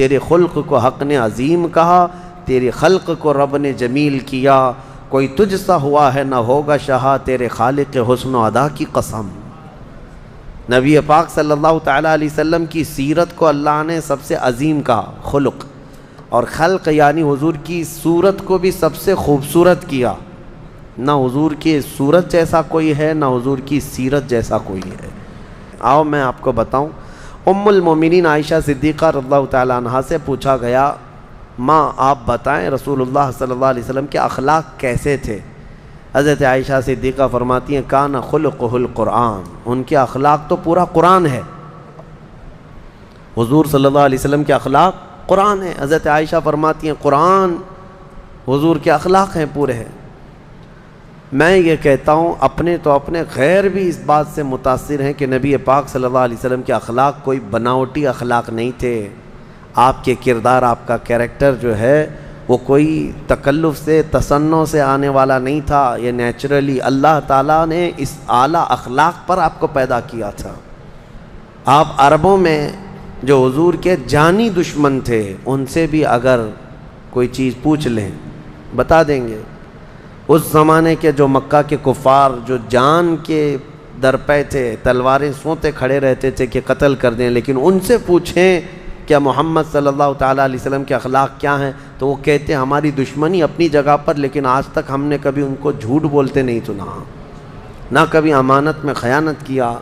تیرے خلق کو حق نے عظیم کہا، تیرے خلق کو رب نے جمیل کیا، کوئی تجھ سا ہوا ہے نہ ہوگا شہا، تیرے خالق حسن و ادا کی قسم۔ نبی پاک صلی اللہ تعالیٰ علیہ وسلم کی سیرت کو اللہ نے سب سے عظیم کہا، خلق، اور خلق یعنی حضور کی صورت کو بھی سب سے خوبصورت کیا۔ نہ حضور کی صورت جیسا کوئی ہے، نہ حضور کی سیرت جیسا کوئی ہے۔ آؤ میں آپ کو بتاؤں، ام المومنین عائشہ صدیقہ رضی اللہ تعالیٰ عنہا سے پوچھا گیا، ماں آپ بتائیں رسول اللہ صلی اللہ علیہ وسلم کے اخلاق کیسے تھے؟ حضرت عائشہ صدیقہ فرماتی ہیں کان خلقہ القرآن، ان کے اخلاق تو پورا قرآن ہے۔ حضور صلی اللہ علیہ وسلم کے اخلاق قرآن ہے۔ حضرت عائشہ فرماتی ہیں قرآن حضور کے اخلاق ہیں، پورے ہیں۔ میں یہ کہتا ہوں اپنے غیر بھی اس بات سے متاثر ہیں کہ نبی پاک صلی اللہ علیہ وسلم کے اخلاق کوئی بناوٹی اخلاق نہیں تھے۔ آپ کے کردار، آپ کا کیریکٹر جو ہے وہ کوئی تکلف سے، تصنع سے آنے والا نہیں تھا، یہ نیچرلی اللہ تعالیٰ نے اس اعلیٰ اخلاق پر آپ کو پیدا کیا تھا۔ آپ عربوں میں جو حضور کے جانی دشمن تھے ان سے بھی اگر کوئی چیز پوچھ لیں بتا دیں گے۔ اس زمانے کے جو مکہ کے کفار جو جان کے درپے تھے، تلواریں سونتے کھڑے رہتے تھے کہ قتل کر دیں، لیکن ان سے پوچھیں کیا محمد صلی اللہ تعالیٰ علیہ وسلم کے اخلاق کیا ہیں، تو وہ کہتے ہیں ہماری دشمنی اپنی جگہ پر، لیکن آج تک ہم نے کبھی ان کو جھوٹ بولتے نہیں سنا، نہ کبھی امانت میں خیانت کیا،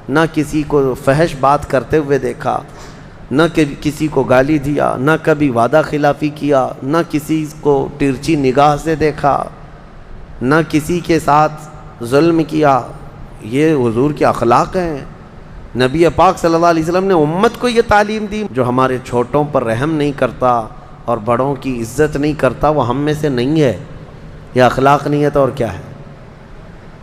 نہ کسی کو فحش بات کرتے ہوئے دیکھا، نہ کسی کو گالی دیا، نہ کبھی وعدہ خلافی کیا، نہ کسی کو ترچھی نگاہ سے دیکھا، نہ کسی کے ساتھ ظلم کیا۔ یہ حضور کے اخلاق ہیں۔ نبی پاک صلی اللہ علیہ وسلم نے امت کو یہ تعلیم دی، جو ہمارے چھوٹوں پر رحم نہیں کرتا اور بڑوں کی عزت نہیں کرتا وہ ہم میں سے نہیں ہے۔ یہ اخلاق نہیں ہے تو اور کیا ہے؟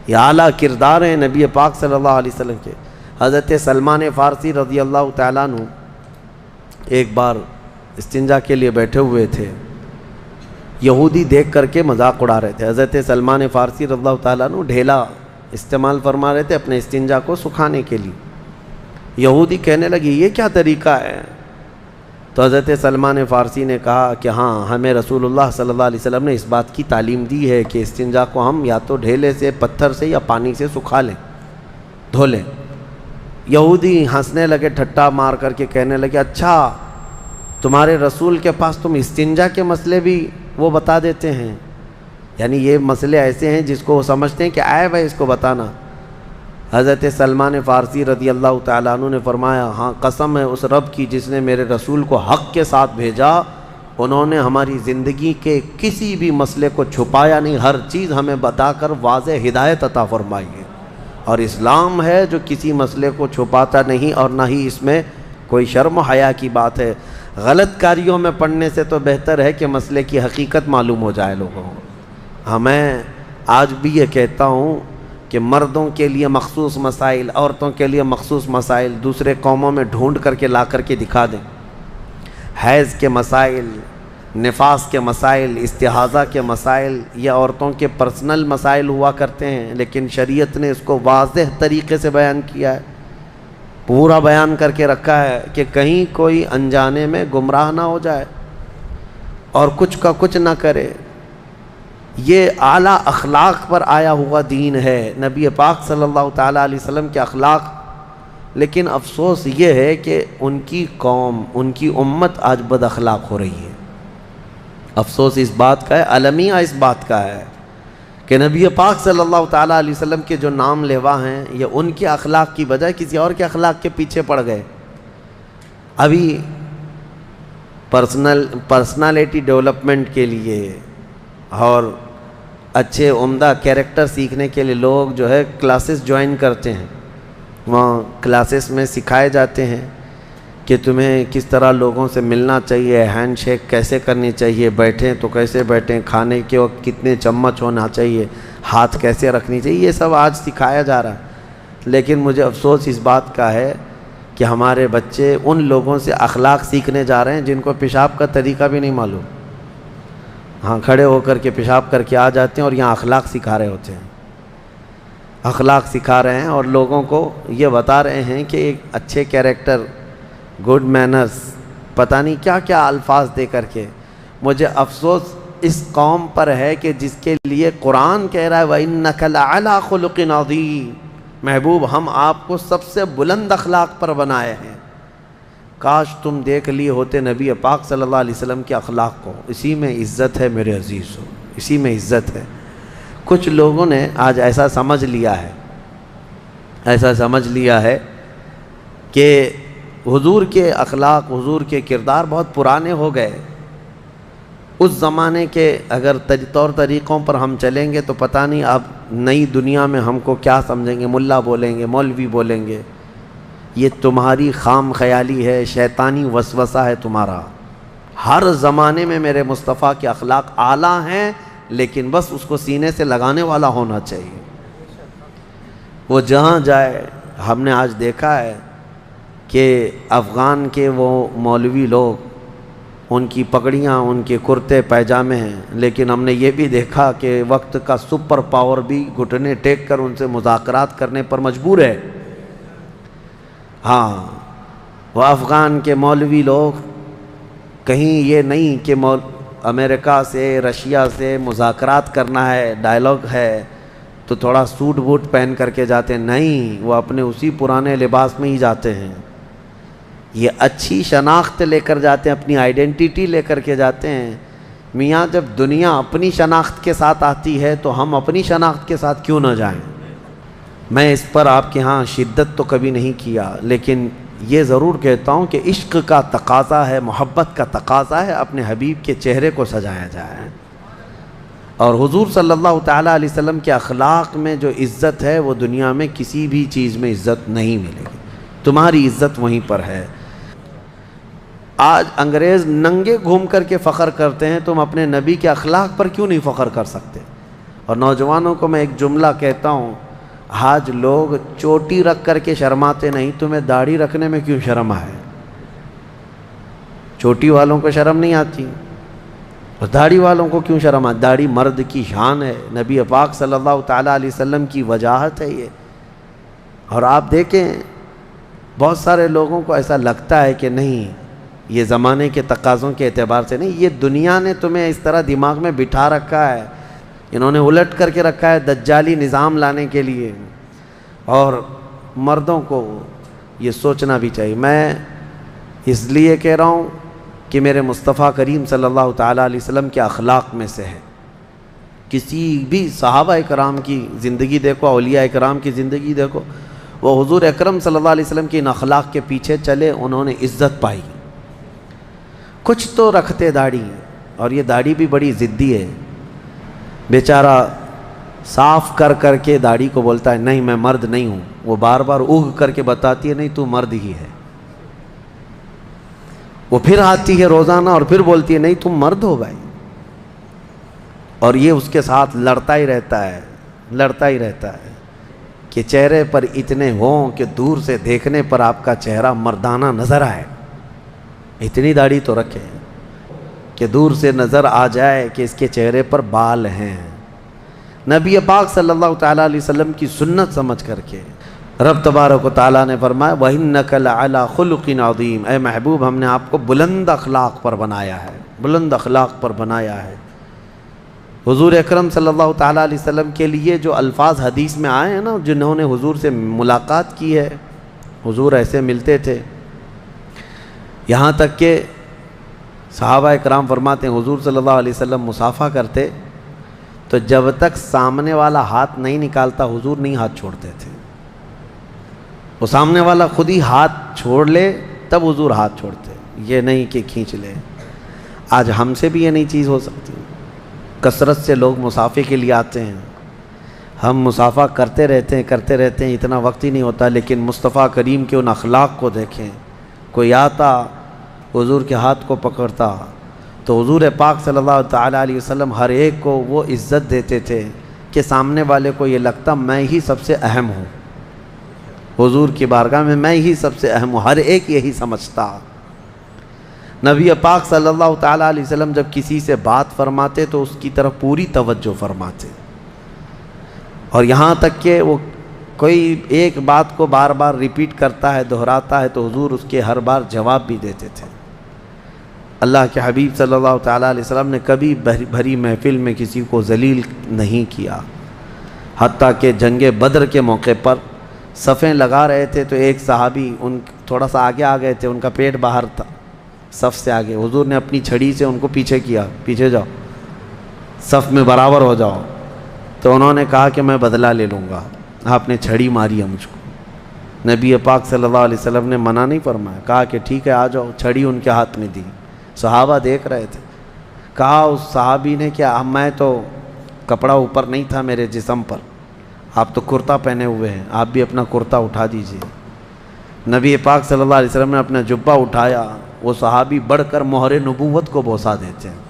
یہ اعلیٰ کردار ہیں نبی پاک صلی اللہ علیہ وسلم کے۔ حضرت سلمان فارسی رضی اللہ تعالیٰ عنہ ایک بار استنجا کے لیے بیٹھے ہوئے تھے، یہودی دیکھ کر کے مذاق اڑا رہے تھے۔ حضرت سلمان فارسی رضی اللہ تعالیٰ عنہ ڈھیلا استعمال فرما رہے تھے اپنے استنجا کو سکھانے کے لیے۔ یہودی کہنے لگے یہ کیا طریقہ ہے؟ تو حضرت سلمان فارسی نے کہا کہ ہاں، ہمیں رسول اللہ صلی اللہ علیہ وسلم نے اس بات کی تعلیم دی ہے کہ استنجا کو ہم یا تو ڈھیلے سے، پتھر سے یا پانی سے سکھا لیں، دھو لیں۔ یہودی ہنسنے لگے، ٹھٹا مار کر کے کہنے لگے اچھا تمہارے رسول کے پاس تم استنجا کے مسئلے بھی وہ بتا دیتے ہیں، یعنی یہ مسئلے ایسے ہیں جس کو وہ سمجھتے ہیں کہ عیب ہے اس کو بتانا۔ حضرت سلمان فارسی رضی اللہ تعالیٰ عنہ نے فرمایا ہاں، قسم ہے اس رب کی جس نے میرے رسول کو حق کے ساتھ بھیجا، انہوں نے ہماری زندگی کے کسی بھی مسئلے کو چھپایا نہیں، ہر چیز ہمیں بتا کر واضح ہدایت عطا فرمائی ہے۔ اور اسلام ہے جو کسی مسئلے کو چھپاتا نہیں، اور نہ ہی اس میں کوئی شرم و حیا کی بات ہے۔ غلط کاریوں میں پڑھنے سے تو بہتر ہے کہ مسئلے کی حقیقت معلوم ہو جائے لوگوں کو۔ میں آج بھی یہ کہتا ہوں کہ مردوں کے لیے مخصوص مسائل، عورتوں کے لیے مخصوص مسائل دوسرے قوموں میں ڈھونڈ کر کے لا کر کے دکھا دیں۔ حیض کے مسائل، نفاس کے مسائل، استحاضہ کے مسائل، یہ عورتوں کے پرسنل مسائل ہوا کرتے ہیں، لیکن شریعت نے اس کو واضح طریقے سے بیان کیا ہے، پورا بیان کر کے رکھا ہے کہ کہیں کوئی انجانے میں گمراہ نہ ہو جائے اور کچھ کا کچھ نہ کرے۔ یہ اعلیٰ اخلاق پر آیا ہوا دین ہے، نبی پاک صلی اللہ تعالیٰ علیہ وسلم کے اخلاق۔ لیکن افسوس یہ ہے کہ ان کی قوم، ان کی امت آج بد اخلاق ہو رہی ہے۔ افسوس اس بات کا ہے، المیہ اس بات کا ہے کہ نبی پاک صلی اللہ تعالیٰ علیہ وسلم کے جو نام لیوا ہیں یہ ان کے اخلاق کی بجائے کسی اور کے اخلاق کے پیچھے پڑ گئے۔ ابھی پرسنالٹی ڈیولپمنٹ کے لیے اور اچھے عمدہ کیریکٹر سیکھنے کے لیے لوگ جو ہے کلاسز جوائن کرتے ہیں، وہاں کلاسز میں سکھائے جاتے ہیں کہ تمہیں کس طرح لوگوں سے ملنا چاہیے، ہینڈ شیک کیسے کرنی چاہیے، بیٹھیں تو کیسے بیٹھیں، کھانے کے وقت کتنے چمچ ہونا چاہیے، ہاتھ کیسے رکھنی چاہیے، یہ سب آج سکھایا جا رہا ہے۔ لیکن مجھے افسوس اس بات کا ہے کہ ہمارے بچے ان لوگوں سے اخلاق سیکھنے جا رہے ہیں جن کو پیشاب کا طریقہ بھی نہیں معلوم، ہاں کھڑے ہو کر کے پیشاب کر کے آ جاتے ہیں اور یہاں اخلاق سکھا رہے ہوتے ہیں، اخلاق سکھا رہے ہیں اور لوگوں کو یہ بتا رہے ہیں کہ ایک اچھے کیریکٹر، گڈ مینرز پتہ نہیں کیا کیا الفاظ دے کر کے. مجھے افسوس اس قوم پر ہے کہ جس کے لیے قرآن کہہ رہا ہے وَإِنَّكَ لَعَلَىٰ خُلُقٍ عَظِيمٍ. محبوب ہم آپ کو سب سے بلند اخلاق پر بنائے ہیں. کاش تم دیکھ لیے ہوتے نبی پاک صلی اللہ علیہ وسلم کے اخلاق کو. اسی میں عزت ہے میرے عزیزو، اسی میں عزت ہے. کچھ لوگوں نے آج ایسا سمجھ لیا ہے کہ حضور کے اخلاق، حضور کے کردار بہت پرانے ہو گئے. اس زمانے کے اگر طور طریقوں پر ہم چلیں گے تو پتہ نہیں اب نئی دنیا میں ہم کو کیا سمجھیں گے. ملا بولیں گے، مولوی بولیں گے. یہ تمہاری خام خیالی ہے، شیطانی وسوسہ ہے تمہارا. ہر زمانے میں میرے مصطفیٰ کے اخلاق اعلیٰ ہیں، لیکن بس اس کو سینے سے لگانے والا ہونا چاہیے. وہ جہاں جائے. ہم نے آج دیکھا ہے کہ افغان کے وہ مولوی لوگ، ان کی پگڑیاں، ان کے کرتے پیجامے ہیں، لیکن ہم نے یہ بھی دیکھا کہ وقت کا سپر پاور بھی گھٹنے ٹیک کر ان سے مذاکرات کرنے پر مجبور ہے. ہاں، وہ افغان کے مولوی لوگ کہیں یہ نہیں کہ امریکہ سے، رشیا سے مذاکرات کرنا ہے، ڈائلاگ ہے تو تھوڑا سوٹ بوٹ پہن کر کے جاتے ہیں. نہیں، وہ اپنے اسی پرانے لباس میں ہی جاتے ہیں. یہ اچھی شناخت لے کر جاتے ہیں، اپنی آئیڈینٹیٹی لے کر کے جاتے ہیں. میاں جب دنیا اپنی شناخت کے ساتھ آتی ہے تو ہم اپنی شناخت کے ساتھ کیوں نہ جائیں؟ میں اس پر آپ کے ہاں شدت تو کبھی نہیں کیا، لیکن یہ ضرور کہتا ہوں کہ عشق کا تقاضا ہے، محبت کا تقاضا ہے، اپنے حبیب کے چہرے کو سجایا جائے. اور حضور صلی اللہ تعالیٰ علیہ وسلم کے اخلاق میں جو عزت ہے وہ دنیا میں کسی بھی چیز میں عزت نہیں ملے گی. تمہاری عزت وہیں پر ہے. آج انگریز ننگے گھوم کر کے فخر کرتے ہیں، تم اپنے نبی کے اخلاق پر کیوں نہیں فخر کر سکتے؟ اور نوجوانوں کو میں ایک جملہ کہتا ہوں، آج لوگ چوٹی رکھ کر کے شرماتے نہیں، تمہیں داڑھی رکھنے میں کیوں شرم ہے؟ چوٹی والوں کو شرم نہیں آتی، اور داڑھی والوں کو کیوں شرم آتی؟ داڑھی مرد کی شان ہے، نبی پاک صلی اللہ تعالیٰ علیہ وسلم کی وجاہت ہے یہ. اور آپ دیکھیں بہت سارے لوگوں کو ایسا لگتا ہے کہ نہیں، یہ زمانے کے تقاضوں کے اعتبار سے نہیں، یہ دنیا نے تمہیں اس طرح دماغ میں بٹھا رکھا ہے، انہوں نے الٹ کر کے رکھا ہے دجالی نظام لانے کے لیے. اور مردوں کو یہ سوچنا بھی چاہیے. میں اس لیے کہہ رہا ہوں کہ میرے مصطفیٰ کریم صلی اللہ تعالیٰ علیہ وسلم کے اخلاق میں سے ہے. کسی بھی صحابہ کرام کی زندگی دیکھو، اولیاء کرام کی زندگی دیکھو، وہ حضور اکرم صلی اللہ علیہ وسلم کی ان اخلاق کے پیچھے چلے، انہوں نے عزت پائی. کچھ تو رکھتے داڑھی، اور یہ داڑھی بھی بڑی ضدی ہے. بیچارہ صاف کر کر کے داڑھی کو بولتا ہے نہیں میں مرد نہیں ہوں. وہ بار بار اگ کر کے بتاتی ہے نہیں تو مرد ہی ہے. وہ پھر آتی ہے روزانہ اور پھر بولتی ہے نہیں تم مرد ہو بھائی. اور یہ اس کے ساتھ لڑتا ہی رہتا ہے کہ چہرے پر اتنے ہوں کہ دور سے دیکھنے پر آپ کا چہرہ مردانہ نظر آئے. اتنی داڑھی تو رکھے کہ دور سے نظر آ جائے کہ اس کے چہرے پر بال ہیں. نبی پاک صلی اللہ تعالیٰ علیہ وسلم کی سنت سمجھ کر کے رب تبارک و تعالیٰ نے فرمایا وَإِنَّكَ لَعَلَىٰ خُلُقٍ عَظِيمٍ. اے محبوب ہم نے آپ کو بلند اخلاق پر بنایا ہے. حضور اکرم صلی اللہ تعالیٰ علیہ وسلم کے لیے جو الفاظ حدیث میں آئے ہیں نا، جنہوں نے حضور سے ملاقات کی ہے، حضور ایسے ملتے تھے. یہاں تک کہ صحابہ اکرام فرماتے ہیں حضور صلی اللہ علیہ وسلم مصافحہ کرتے تو جب تک سامنے والا ہاتھ نہیں نکالتا حضور نہیں ہاتھ چھوڑتے تھے. وہ سامنے والا خود ہی ہاتھ چھوڑ لے تب حضور ہاتھ چھوڑتے، یہ نہیں کہ کھینچ لے. آج ہم سے بھی یہ نہیں چیز ہو سکتی. کثرت سے لوگ مصافحے کے لیے آتے ہیں، ہم مصافحہ کرتے رہتے ہیں، اتنا وقت ہی نہیں ہوتا. لیکن مصطفیٰ کریم کے ان اخلاق کو دیکھیں. کوئی آتا حضور کے ہاتھ کو پکڑتا تو حضور پاک صلی اللہ تعالیٰ علیہ وسلم ہر ایک کو وہ عزت دیتے تھے کہ سامنے والے کو یہ لگتا میں ہی سب سے اہم ہوں. حضور کی بارگاہ میں ہی سب سے اہم ہوں، ہر ایک یہی سمجھتا. نبی پاک صلی اللہ تعالیٰ علیہ وسلم جب کسی سے بات فرماتے تو اس کی طرف پوری توجہ فرماتے. اور یہاں تک کہ وہ کوئی ایک بات کو بار بار ریپیٹ کرتا ہے، دہراتا ہے تو حضور اس کے ہر بار جواب بھی دیتے تھے. اللہ کے حبیب صلی اللہ تعالیٰ علیہ وسلم نے کبھی بھری محفل میں کسی کو ذلیل نہیں کیا، حتیٰ کہ جنگ بدر کے موقع پر صفیں لگا رہے تھے تو ایک صحابی ان تھوڑا سا آگے آ گئے تھے، ان کا پیٹ باہر تھا صف سے آگے، حضور نے اپنی چھڑی سے ان کو پیچھے کیا، پیچھے جاؤ، صف میں برابر ہو جاؤ۔ تو انہوں نے کہا کہ میں بدلہ لے لوں گا، آپ نے چھڑی ماری ہے مجھ کو۔ نبی پاک صلی اللہ علیہ وسلم نے منع نہیں فرمایا، کہا کہ ٹھیک ہے آ جاؤ، چھڑی ان کے ہاتھ میں دی، صحابہ دیکھ رہے تھے۔ کہا اس صحابی نے کہ میں تو کپڑا اوپر نہیں تھا میرے جسم پر، آپ تو کرتا پہنے ہوئے ہیں، آپ بھی اپنا کرتا اٹھا دیجئے۔ نبی پاک صلی اللہ علیہ وسلم نے اپنا جبہ اٹھایا، وہ صحابی بڑھ کر مہر نبوت کو بوسہ دیتے ہیں،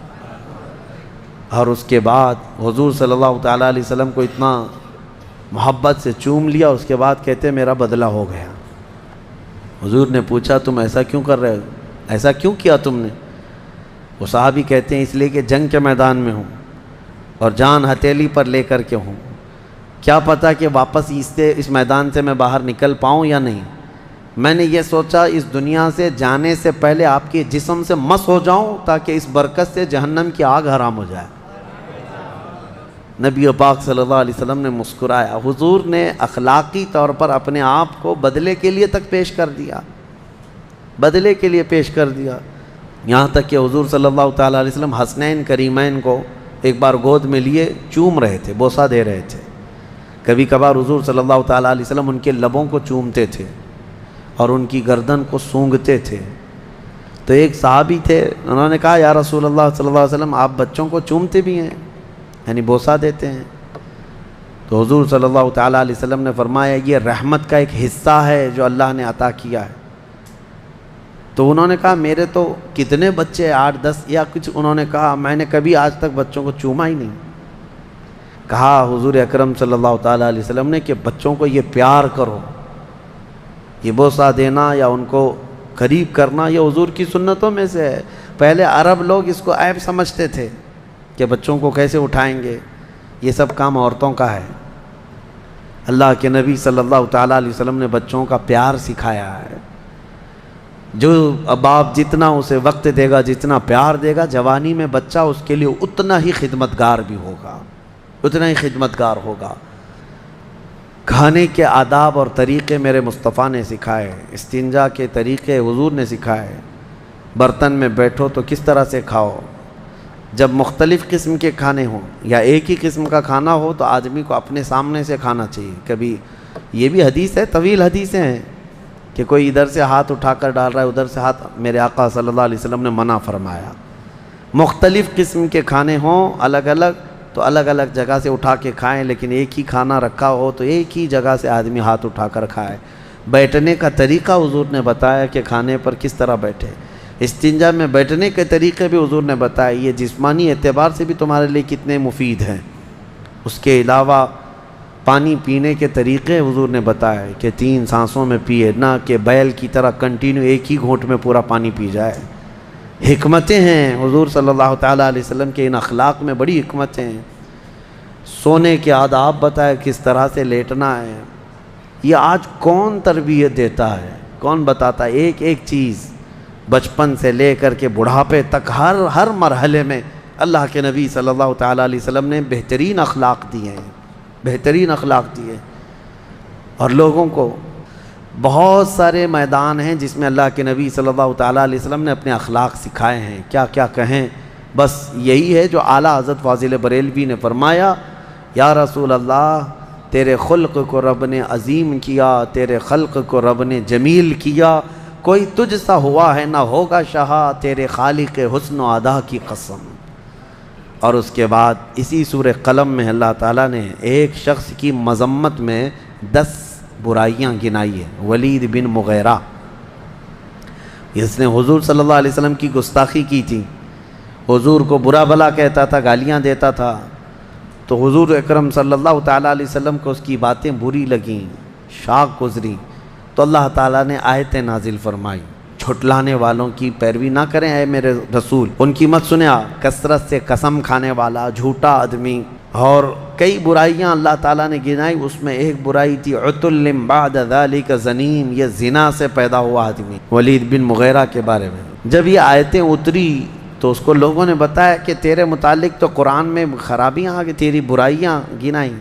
اور اس کے بعد حضور صلی اللہ تعالیٰ علیہ وسلم کو اتنا محبت سے چوم لیا، اس کے بعد کہتے میرا بدلہ ہو گیا۔ حضور نے پوچھا تم ایسا کیوں کر رہے ہو، ایسا کیوں کیا تم نے؟ وہ صحابی کہتے ہیں اس لیے کہ جنگ کے میدان میں ہوں اور جان ہتھیلی پر لے کر کے ہوں، کیا پتہ کہ واپس اس میدان سے میں باہر نکل پاؤں یا نہیں، میں نے یہ سوچا اس دنیا سے جانے سے پہلے آپ کے جسم سے مس ہو جاؤں تاکہ اس برکت سے جہنم کی آگ حرام ہو جائے۔ نبی پاک صلی اللہ علیہ وسلم نے مسکرایا، حضور نے اخلاقی طور پر اپنے آپ کو بدلے کے لیے تک پیش کر دیا، بدلے کے لیے پیش کر دیا، یہاں تک کہ حضور صلی اللہ تعالیٰ علیہ وسلم حسنین کریمین کو ایک بار گود میں لیے چوم رہے تھے، بوسہ دے رہے تھے۔ کبھی کبھار حضور صلی اللہ تعالیٰ علیہ وسلم ان کے لبوں کو چومتے تھے اور ان کی گردن کو سونگھتے تھے۔ تو ایک صحابی تھے، انہوں نے کہا یا رسول اللہ صلی اللہ علیہ وسلم آپ بچوں کو چومتے بھی ہیں، یعنی بوسہ دیتے ہیں؟ تو حضور صلی اللہ تعالیٰ علیہ وسلم نے فرمایا یہ رحمت کا ایک حصہ ہے جو اللہ نے عطا کیا ہے۔ تو انہوں نے کہا میرے تو کتنے بچے 8 10 یا کچھ، انہوں نے کہا میں نے کبھی آج تک بچوں کو چوما ہی نہیں۔ کہا حضور اکرم صلی اللہ تعالیٰ علیہ وسلم نے کہ بچوں کو یہ پیار کرو، یہ بوسہ دینا یا ان کو قریب کرنا یہ حضور کی سنتوں میں سے ہے۔ پہلے عرب لوگ اس کو عیب سمجھتے تھے کہ بچوں کو کیسے اٹھائیں گے، یہ سب کام عورتوں کا ہے۔ اللہ کے نبی صلی اللہ تعالیٰ علیہ وسلم نے بچوں کا پیار سکھایا ہے۔ جو باپ جتنا اسے وقت دے گا، جتنا پیار دے گا، جوانی میں بچہ اس کے لیے اتنا ہی خدمتگار بھی ہوگا، اتنا ہی خدمتگار ہوگا۔ کھانے کے آداب اور طریقے میرے مصطفیٰ نے سکھائے، استنجا کے طریقے حضور نے سکھائے، برتن میں بیٹھو تو کس طرح سے کھاؤ، جب مختلف قسم کے کھانے ہوں یا ایک ہی قسم کا کھانا ہو تو آدمی کو اپنے سامنے سے کھانا چاہیے۔ کبھی یہ بھی حدیث ہے، طویل حدیثیں ہیں کہ کوئی ادھر سے ہاتھ اٹھا کر ڈال رہا ہے، ادھر سے ہاتھ، میرے آقا صلی اللہ علیہ وسلم نے منع فرمایا۔ مختلف قسم کے کھانے ہوں الگ الگ تو الگ الگ جگہ سے اٹھا کے کھائیں، لیکن ایک ہی کھانا رکھا ہو تو ایک ہی جگہ سے آدمی ہاتھ اٹھا کر کھائے۔ بیٹھنے کا طریقہ حضور نے بتایا کہ کھانے پر کس طرح بیٹھے۔ استنجا میں بیٹھنے کے طریقے بھی حضور نے بتائے، یہ جسمانی اعتبار سے بھی تمہارے لیے کتنے مفید ہیں۔ اس کے علاوہ پانی پینے کے طریقے حضور نے بتائے کہ 3 سانسوں میں پیے، نہ کہ بیل کی طرح کنٹینیو ایک ہی گھونٹ میں پورا پانی پی جائے۔ حکمتیں ہیں حضور صلی اللہ تعالیٰ علیہ وسلم کے ان اخلاق میں، بڑی حکمتیں ہیں۔ سونے کے آداب بتائے، کس طرح سے لیٹنا ہے۔ یہ آج کون تربیت دیتا ہے، کون بتاتا ہے؟ ایک ایک چیز بچپن سے لے کر کے بڑھاپے تک ہر مرحلے میں اللہ کے نبی صلی اللہ تعالیٰ علیہ وسلم نے بہترین اخلاق دیے ہیں، بہترین اخلاق دیے۔ اور لوگوں کو بہت سارے میدان ہیں جس میں اللہ کے نبی صلی اللہ تعالیٰ علیہ وسلم نے اپنے اخلاق سکھائے ہیں، کیا کیا کہیں، بس یہی ہے جو اعلیٰ حضرت فاضل بریلوی نے فرمایا، یا رسول اللہ تیرے خلق کو رب نے عظیم کیا، تیرے خلق کو رب نے جمیل کیا، کوئی تجھ سا ہوا ہے نہ ہوگا شہا، تیرے خالق حسن و ادا کی قسم۔ اور اس کے بعد اسی سورہ قلم میں اللہ تعالیٰ نے ایک شخص کی مذمت میں 10 برائیاں گنائی ہیں، ولید بن مغیرہ، اس نے حضور صلی اللہ علیہ وسلم کی گستاخی کی تھی، حضور کو برا بھلا کہتا تھا، گالیاں دیتا تھا۔ تو حضور اکرم صلی اللہ تعالیٰ علیہ وسلم کو اس کی باتیں بری لگیں، شاق گزری، تو اللہ تعالیٰ نے آیتیں نازل فرمائی، جھٹلانے والوں کی پیروی نہ کریں اے میرے رسول، ان کی مت سنیں، کثرت سے قسم کھانے والا، جھوٹا آدمی، اور کئی برائیاں اللہ تعالیٰ نے گنائی۔ اس میں ایک برائی تھی عتل بعد ذلک زنیم، یہ زنا سے پیدا ہوا آدمی، ولید بن مغیرہ کے بارے میں۔ جب یہ آیتیں اتری تو اس کو لوگوں نے بتایا کہ تیرے متعلق تو قرآن میں خرابیاں آ گئی، تیری برائیاں گنائیں۔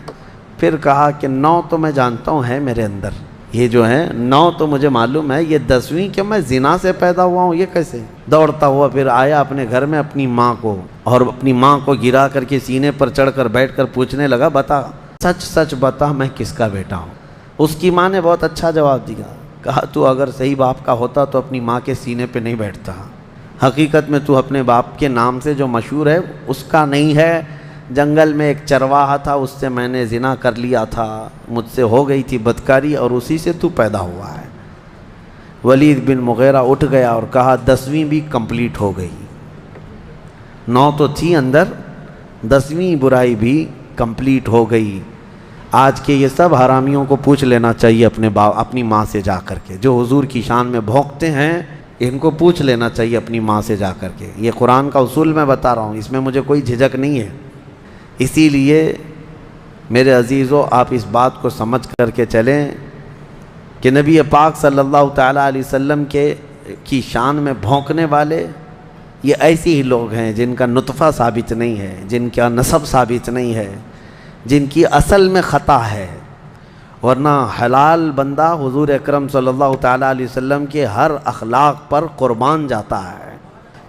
پھر کہا کہ 9 تو میں جانتا ہوں ہے میرے اندر، یہ جو ہے 9 تو مجھے معلوم ہے، یہ 10ویں کہ میں زنا سے پیدا ہوا ہوں، یہ کیسے؟ دوڑتا ہوا پھر آیا اپنے گھر میں اپنی ماں کو، اور اپنی ماں کو گرا کر کے سینے پر چڑھ کر بیٹھ کر پوچھنے لگا، بتا سچ سچ بتا میں کس کا بیٹا ہوں؟ اس کی ماں نے بہت اچھا جواب دیا، کہا تو اگر صحیح باپ کا ہوتا تو اپنی ماں کے سینے پہ نہیں بیٹھتا، حقیقت میں تو اپنے باپ کے نام سے جو مشہور ہے اس کا نہیں ہے، جنگل میں ایک چرواہا تھا، اس سے میں نے زنا کر لیا تھا، مجھ سے ہو گئی تھی بدکاری اور اسی سے تو پیدا ہوا ہے۔ ولید بن مغیرہ اٹھ گیا اور کہا 10ویں بھی کمپلیٹ ہو گئی، 9 تو تھی اندر، 10ویں برائی بھی کمپلیٹ ہو گئی۔ آج کے یہ سب حرامیوں کو پوچھ لینا چاہیے اپنی ماں سے جا کر کے، جو حضور کی شان میں بھونکتے ہیں ان کو پوچھ لینا چاہیے اپنی ماں سے جا کر کے۔ یہ قرآن کا اصول میں بتا رہا ہوں، اس میں مجھے کوئی جھجک نہیں ہے۔ اسی لیے میرے عزیزو، آپ اس بات کو سمجھ کر کے چلیں کہ نبی پاک صلی اللہ تعالیٰ علیہ وسلم کی شان میں بھونکنے والے یہ ایسے ہی لوگ ہیں جن کا نطفہ ثابت نہیں ہے، جن کا نسب ثابت نہیں ہے، جن کی اصل میں خطا ہے، ورنہ حلال بندہ حضور اکرم صلی اللہ تعالیٰ علیہ وسلم کے ہر اخلاق پر قربان جاتا ہے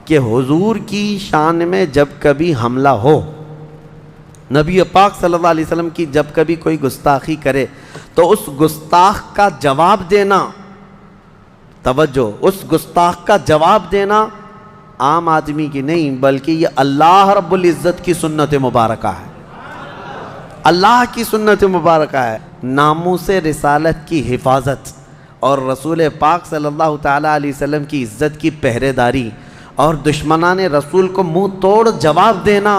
کہ حضور کی شان میں جب کبھی حملہ ہو، نبی پاک صلی اللہ علیہ وسلم کی جب کبھی کوئی گستاخی کرے تو اس گستاخ کا جواب دینا، توجہ، اس گستاخ کا جواب دینا عام آدمی کی نہیں بلکہ یہ اللہ رب العزت کی سنت مبارکہ ہے، اللہ کی سنت مبارکہ ہے۔ ناموس رسالت کی حفاظت اور رسول پاک صلی اللہ تعالیٰ علیہ وسلم کی عزت کی پہرے داری اور دشمنان رسول کو منہ توڑ جواب دینا،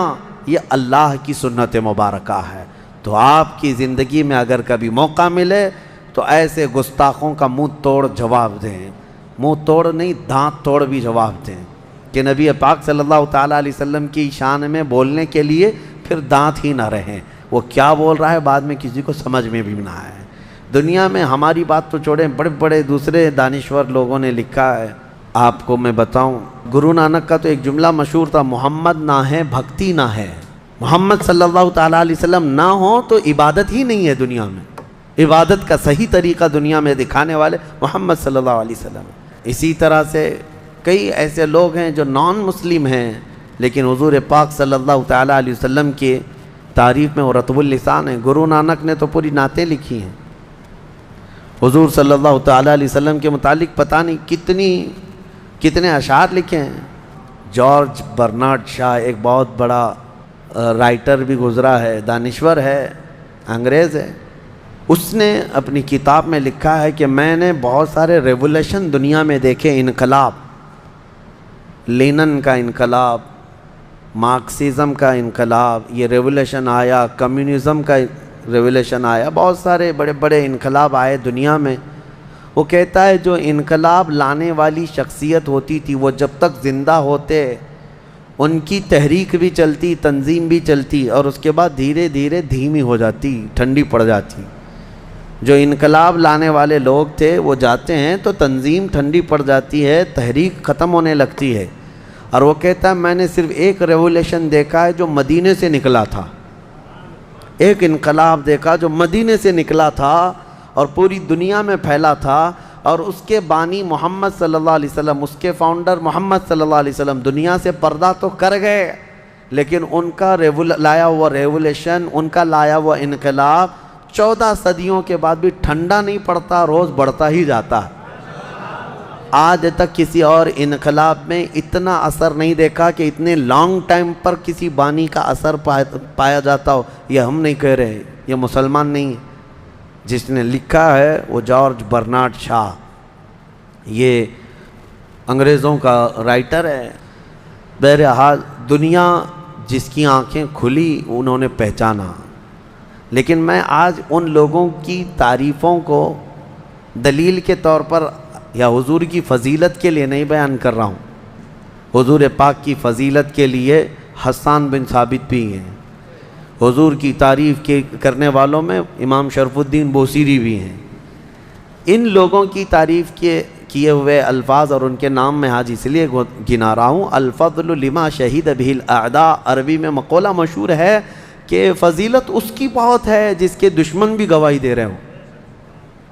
یہ اللہ کی سنت مبارکہ ہے۔ تو آپ کی زندگی میں اگر کبھی موقع ملے تو ایسے گستاخوں کا منہ توڑ جواب دیں، منہ توڑ نہیں دانت توڑ بھی جواب دیں کہ نبی پاک صلی اللہ تعالیٰ علیہ وسلم کی شان میں بولنے کے لیے پھر دانت ہی نہ رہیں، وہ کیا بول رہا ہے بعد میں کسی کو سمجھ میں بھی نہ آئے۔ دنیا میں ہماری بات تو چھوڑیں، بڑے بڑے دوسرے دانشور لوگوں نے لکھا ہے، آپ کو میں بتاؤں، گرو نانک کا تو ایک جملہ مشہور تھا، محمد نہ ہے بھکتی نہ ہے۔ محمد صلی اللہ تعالیٰ علیہ وسلم نہ ہو تو عبادت ہی نہیں ہے دنیا میں، عبادت کا صحیح طریقہ دنیا میں دکھانے والے محمد صلی اللہ علیہ وسلم۔ اسی طرح سے کئی ایسے لوگ ہیں جو نان مسلم ہیں لیکن حضور پاک صلی اللہ تعالیٰ علیہ وسلم کی تعریف میں وہ رطب اللسان ہیں۔ گرو نانک نے تو پوری نعتیں لکھی ہیں حضور صلی اللہ تعالیٰ علیہ وسلم کے متعلق، پتہ نہیں کتنے اشعار لکھے ہیں۔ جارج برنارڈ شاہ ایک بہت بڑا رائٹر بھی گزرا ہے، دانشور ہے، انگریز ہے، اس نے اپنی کتاب میں لکھا ہے کہ میں نے بہت سارے ریولیوشن دنیا میں دیکھے، انقلاب، لینن کا انقلاب، مارکسزم کا انقلاب، یہ ریولیوشن آیا، کمیونزم کا ریولیوشن آیا، بہت سارے بڑے بڑے انقلاب آئے دنیا میں۔ وہ کہتا ہے جو انقلاب لانے والی شخصیت ہوتی تھی وہ جب تک زندہ ہوتے ان کی تحریک بھی چلتی، تنظیم بھی چلتی، اور اس کے بعد دھیرے دھیرے دھیمی ہو جاتی، ٹھنڈی پڑ جاتی۔ جو انقلاب لانے والے لوگ تھے وہ جاتے ہیں تو تنظیم ٹھنڈی پڑ جاتی ہے، تحریک ختم ہونے لگتی ہے۔ اور وہ کہتا ہے میں نے صرف ایک ریولیوشن دیکھا ہے جو مدینے سے نکلا تھا، ایک انقلاب دیکھا جو مدینے سے نکلا تھا اور پوری دنیا میں پھیلا تھا، اور اس کے بانی محمد صلی اللہ علیہ وسلم، اس کے فاؤنڈر محمد صلی اللہ علیہ وسلم دنیا سے پردہ تو کر گئے لیکن ان کا لایا ہوا ریولیوشن، ان کا لایا ہوا انقلاب 14 صدیوں کے بعد بھی ٹھنڈا نہیں پڑتا، روز بڑھتا ہی جاتا ہے۔ آج تک کسی اور انقلاب میں اتنا اثر نہیں دیکھا کہ اتنے لانگ ٹائم پر کسی بانی کا اثر پایا جاتا ہو۔ یہ ہم نہیں کہہ رہے، یہ مسلمان نہیں، جس نے لکھا ہے وہ جارج برنارڈ شاہ، یہ انگریزوں کا رائٹر ہے۔ بہرحال دنیا جس کی آنکھیں کھلی انہوں نے پہچانا، لیکن میں آج ان لوگوں کی تعریفوں کو دلیل کے طور پر یا حضور کی فضیلت کے لیے نہیں بیان کر رہا ہوں۔ حضور پاک کی فضیلت کے لیے حسان بن ثابت بھی ہیں، حضور کی تعریف کرنے والوں میں امام شرف الدین بوصیری بھی ہیں۔ ان لوگوں کی تعریف کیے ہوئے الفاظ اور ان کے نام میں آج اس لیے گنا رہا ہوں. الفضل لما شہید بہ الاعداء، عربی میں مقولہ مشہور ہے کہ فضیلت اس کی بہت ہے جس کے دشمن بھی گواہی دے رہے ہوں،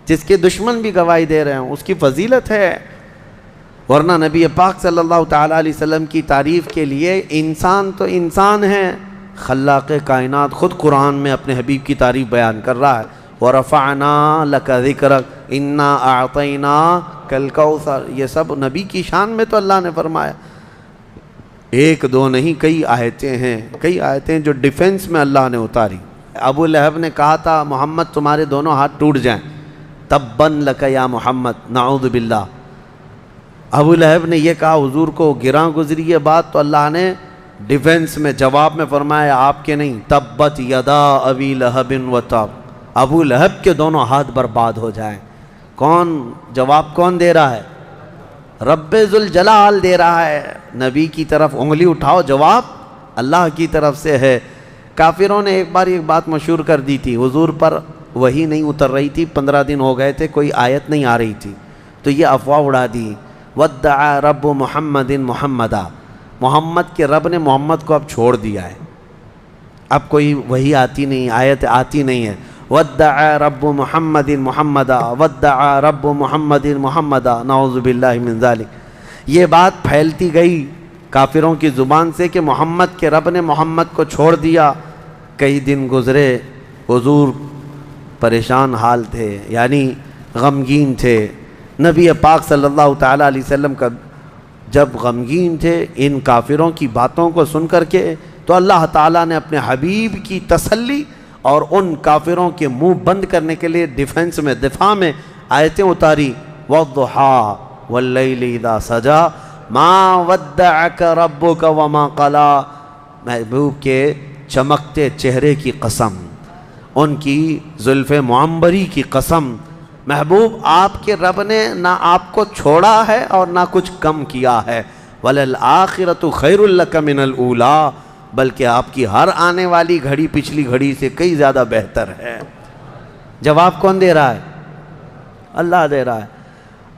جس کے دشمن بھی گواہی دے رہے ہوں، اس کی فضیلت ہے. ورنہ نبی پاک صلی اللہ تعالیٰ علیہ وسلم کی تعریف کے لیے انسان تو انسان ہے، خلاق کائنات خود قرآن میں اپنے حبیب کی تعریف بیان کر رہا ہے. وَرَفَعْنَا لَكَ ذِكْرَكَ إِنَّا أَعْطَيْنَاكَ الْكَوْثَرَ، یہ سب نبی کی شان میں تو اللہ نے فرمایا. ایک دو نہیں، کئی آیتیں ہیں، کئی آیتیں جو ڈیفنس میں اللہ نے اتاری. ابو لہب نے کہا تھا محمد تمہارے دونوں ہاتھ ٹوٹ جائیں، تباً لک یا محمد، نعوذ باللہ. ابو لہب نے یہ کہا حضور کو گراں گزری یہ بات، تو اللہ نے ڈیفنس میں جواب میں فرمایا آپ کے نہیں، تبت یدا ابی لہب و تب، ابو لہب کے دونوں ہاتھ برباد ہو جائیں. کون جواب کون دے رہا ہے؟ رب ذوالجلال دے رہا ہے. نبی کی طرف انگلی اٹھاؤ، جواب اللہ کی طرف سے ہے. کافروں نے ایک بار ایک بات مشہور کر دی تھی، حضور پر وحی نہیں اتر رہی تھی، 15 دن ہو گئے تھے، کوئی آیت نہیں آ رہی تھی، تو یہ افواہ اڑا دی. وَدَّعَا رَبُّ مُحَمَّدٍ مُحَمَّدًا، محمد کے رب نے محمد کو اب چھوڑ دیا ہے، اب کوئی وحی آتی نہیں، آیت آتی نہیں ہے. وَدَّعَا رَبُّ مُحَمَّدٍ مُحَمَّدًا وَدَّعَا رَبُّ مُحَمَّدٍ مُحَمَّدًا، نعوذ باللہ من ذالک. یہ بات پھیلتی گئی کافروں کی زبان سے کہ محمد کے رب نے محمد کو چھوڑ دیا. کئی دن گزرے، حضور پریشان حال تھے، یعنی غمگین تھے. نبی پاک صلی اللہ تعالیٰ علیہ وسلم کا جب غمگین تھے ان کافروں کی باتوں کو سن کر کے، تو اللہ تعالیٰ نے اپنے حبیب کی تسلی اور ان کافروں کے منہ بند کرنے کے لیے ڈیفنس میں، دفاع میں آیتیں اتاری. وَالضُّحَىٰ وَاللَّيْلِ اِذَا سَجَىٰ مَا وَدَّعَكَ رَبُّكَ وَمَا قَلَىٰ، محبوب کے چمکتے چہرے کی قسم، ان کی زلف معمبری کی قسم، محبوب آپ کے رب نے نہ آپ کو چھوڑا ہے اور نہ کچھ کم کیا ہے. وَلَلْآخِرَةُ خَيْرٌ لَكَ مِنَ الْأُولَىٰ، بلکہ آپ کی ہر آنے والی گھڑی پچھلی گھڑی سے کئی زیادہ بہتر ہے. جواب کون دے رہا ہے؟ اللہ دے رہا ہے.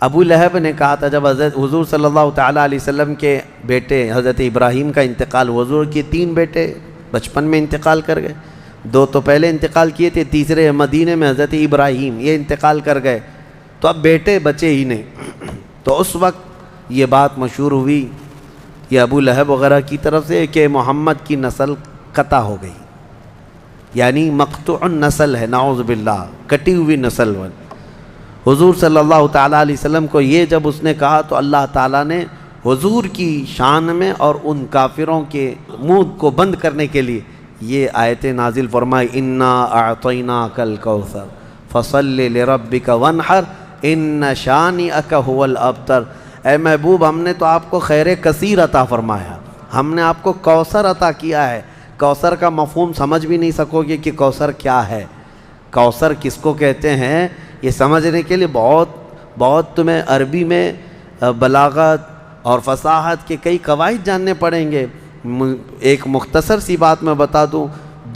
ابو لہب نے کہا تھا جب حضرت حضور صلی اللہ تعالیٰ علیہ وسلم کے بیٹے حضرت ابراہیم کا انتقال، حضور کے 3 بیٹے بچپن میں انتقال کر گئے، 2 تو پہلے انتقال کیے تھے، تیسرے مدینے میں حضرت ابراہیم یہ انتقال کر گئے، تو اب بیٹے بچے ہی نہیں. تو اس وقت یہ بات مشہور ہوئی یہ ابو لہب وغیرہ کی طرف سے کہ محمد کی نسل قطع ہو گئی، یعنی مقطوع النسل ہے، نعوذ باللہ، کٹی ہوئی نسل. حضور صلی اللہ تعالیٰ علیہ وسلم کو یہ جب اس نے کہا تو اللہ تعالیٰ نے حضور کی شان میں اور ان کافروں کے منہ کو بند کرنے کے لیے یہ آیتیں نازل فرمائی. انا اعطیناک الکوثر فصل لربک وانحر ان شانئک هو الابتر. اے محبوب ہم نے تو آپ کو خیر کثیر عطا فرمایا، ہم نے آپ کو کوثر عطا کیا ہے. کوثر کا مفہوم سمجھ بھی نہیں سکو گے کہ کوثر کیا ہے، کوثر کس کو کہتے ہیں، یہ سمجھنے کے لیے بہت تمہیں عربی میں بلاغت اور فصاحت کے کئی قواعد جاننے پڑیں گے. ایک مختصر سی بات میں بتا دوں،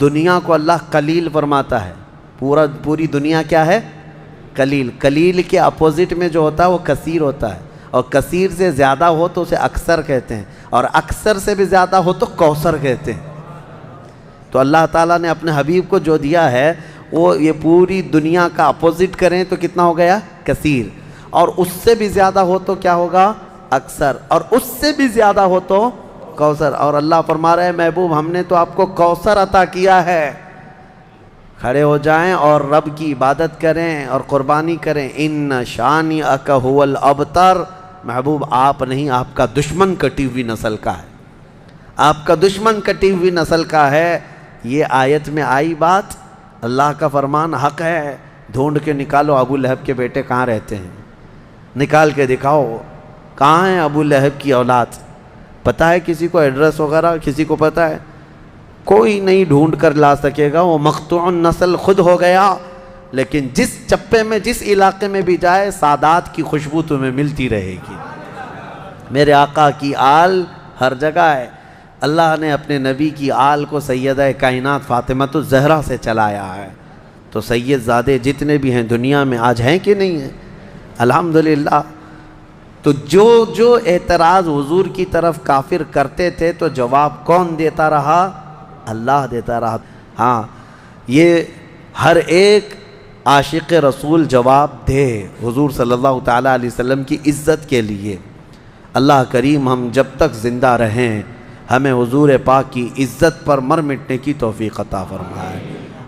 دنیا کو اللہ قلیل فرماتا ہے، پوری دنیا کیا ہے؟ قلیل. قلیل کے اپوزٹ میں جو ہوتا ہے وہ کثیر ہوتا ہے، اور کثیر سے زیادہ ہو تو اسے اکثر کہتے ہیں، اور اکثر سے بھی زیادہ ہو تو کوثر کہتے ہیں. تو اللہ تعالیٰ نے اپنے حبیب کو جو دیا ہے وہ یہ پوری دنیا کا اپوزٹ کریں تو کتنا ہو گیا؟ کثیر. اور اس سے بھی زیادہ ہو تو کیا ہوگا؟ اکثر. اور اس سے بھی زیادہ ہو تو کوثر. اور اللہ فرما رہے ہیں محبوب ہم نے تو آپ کو کوثر عطا کیا ہے. کھڑے ہو جائیں اور رب کی عبادت کریں اور قربانی کریں. ان شانئک هو الابتر. محبوب آپ نہیں، آپ کا دشمن کٹی ہوئی نسل کا ہے، آپ کا دشمن کٹی ہوئی نسل کا ہے. یہ آیت میں آئی بات، اللہ کا فرمان حق ہے. ڈھونڈ کے نکالو ابو لہب کے بیٹے کہاں رہتے ہیں، نکال کے دکھاؤ کہاں ہیں ابو لہب کی اولاد. پتہ ہے کسی کو ایڈریس وغیرہ؟ کسی کو پتہ ہے؟ کوئی نہیں ڈھونڈ کر لا سکے گا. وہ مقطوع النسل خود ہو گیا. لیکن جس چپے میں جس علاقے میں بھی جائے سادات کی خوشبو تمہیں ملتی رہے گی. میرے آقا کی آل ہر جگہ ہے. اللہ نے اپنے نبی کی آل کو سیدہ کائنات فاطمۃ الزہرا سے چلایا ہے. تو سید زادے جتنے بھی ہیں دنیا میں آج ہیں کہ نہیں ہیں؟ الحمدللہ. تو جو اعتراض حضور کی طرف کافر کرتے تھے تو جواب کون دیتا رہا؟ اللہ دیتا رہا۔ ہاں، یہ ہر ایک عاشق رسول جواب دے حضور صلی اللہ تعالیٰ علیہ وسلم کی عزت کے لیے۔ اللہ کریم ہم جب تک زندہ رہیں ہمیں حضور پاک کی عزت پر مر مٹنے کی توفیق عطا فرمائے۔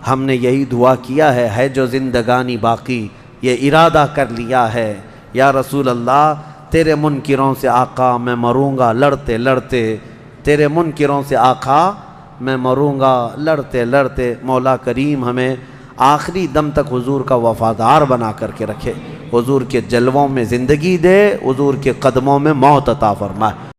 ہم نے یہی دعا کیا ہے جو زندگانی باقی یہ ارادہ کر لیا ہے، یا رسول اللہ تیرے منکروں سے آقا میں مروں گا لڑتے لڑتے، تیرے منکروں سے آقا میں مروں گا لڑتے لڑتے۔ مولا کریم ہمیں آخری دم تک حضور کا وفادار بنا کر کے رکھے، حضور کے جلووں میں زندگی دے، حضور کے قدموں میں موت عطا فرمائے۔